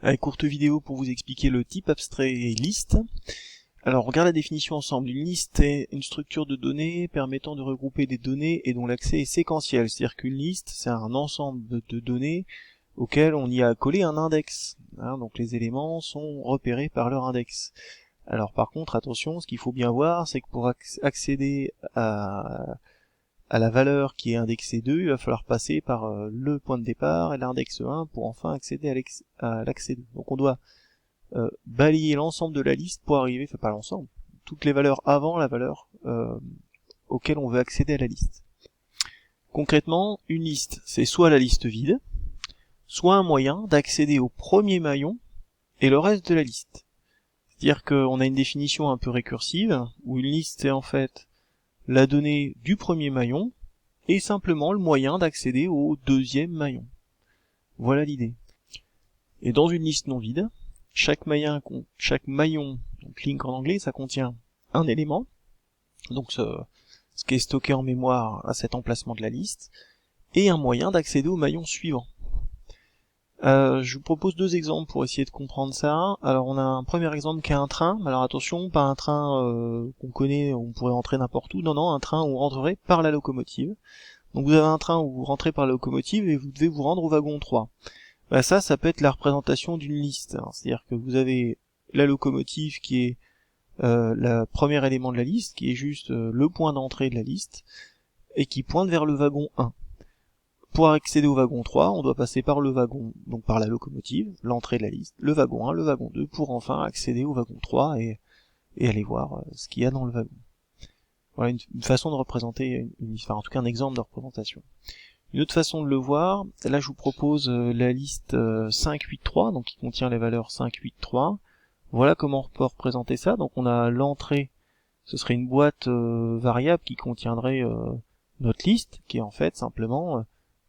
Allez, courte vidéo pour vous expliquer le type abstrait liste. Alors, on regarde la définition ensemble. Une liste est une structure de données permettant de regrouper des données et dont l'accès est séquentiel. C'est-à-dire qu'une liste, c'est un ensemble de données auxquelles on y a collé un index. Donc les éléments sont repérés par leur index. Alors par contre, attention, ce qu'il faut bien voir, c'est que pour accéder à la valeur qui est indexée 2, il va falloir passer par le point de départ et l'index 1 pour enfin accéder à l'accès 2. Donc on doit balayer l'ensemble de la liste pour arriver, enfin pas l'ensemble, toutes les valeurs avant la valeur auquel on veut accéder à la liste. Concrètement, une liste, c'est soit la liste vide, soit un moyen d'accéder au premier maillon et le reste de la liste. C'est-à-dire qu'on a une définition un peu récursive, où une liste est en fait la donnée du premier maillon, et simplement le moyen d'accéder au deuxième maillon. Voilà l'idée. Et dans une liste non vide, chaque maillon, donc link en anglais, ça contient un élément, donc ce qui est stocké en mémoire à cet emplacement de la liste, et un moyen d'accéder au maillon suivant. Je vous propose deux exemples pour essayer de comprendre ça. Alors on a un premier exemple qui est un train. Alors attention, pas un train qu'on connaît, où on pourrait rentrer n'importe où. Non, un train où on rentrerait par la locomotive. Donc vous avez un train où vous rentrez par la locomotive et vous devez vous rendre au wagon 3. Ça peut être la représentation d'une liste. C'est-à-dire que vous avez la locomotive qui est le premier élément de la liste, qui est juste le point d'entrée de la liste, et qui pointe vers le wagon 1. Pour accéder au wagon 3, on doit passer par le wagon, donc par la locomotive, l'entrée de la liste, le wagon 1, le wagon 2, pour enfin accéder au wagon 3 et aller voir ce qu'il y a dans le wagon. Voilà une façon de représenter une liste, enfin en tout cas un exemple de représentation. Une autre façon de le voir, là je vous propose la liste 583, donc qui contient les valeurs 5, 8, 3. Voilà comment on peut représenter ça. Donc on a l'entrée, ce serait une boîte variable qui contiendrait notre liste, qui est en fait simplement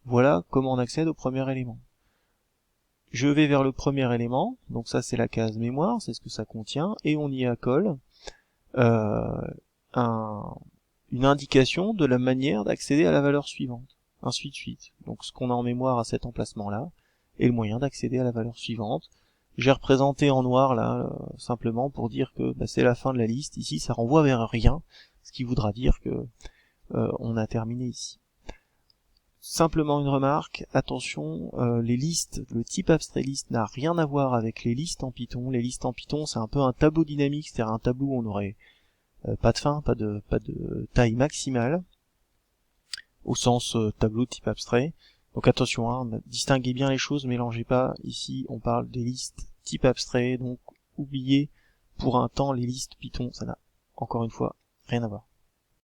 voilà comment on accède au premier élément. Je vais vers le premier élément, donc ça c'est la case mémoire, c'est ce que ça contient, et on y accole une indication de la manière d'accéder à la valeur suivante, ainsi de suite. Donc ce qu'on a en mémoire à cet emplacement-là, est le moyen d'accéder à la valeur suivante. J'ai représenté en noir là, simplement pour dire que c'est la fin de la liste. Ici ça renvoie vers rien, ce qui voudra dire que on a terminé ici. Simplement une remarque, attention, les listes, le type abstrait liste n'a rien à voir avec les listes en Python. Les listes en Python, c'est un peu un tableau dynamique, c'est-à-dire un tableau où on n'aurait pas de fin, pas de taille maximale, au sens tableau de type abstrait. Donc attention, distinguez bien les choses, mélangez pas. Ici, on parle des listes type abstrait, donc oubliez pour un temps les listes Python, ça n'a encore une fois rien à voir.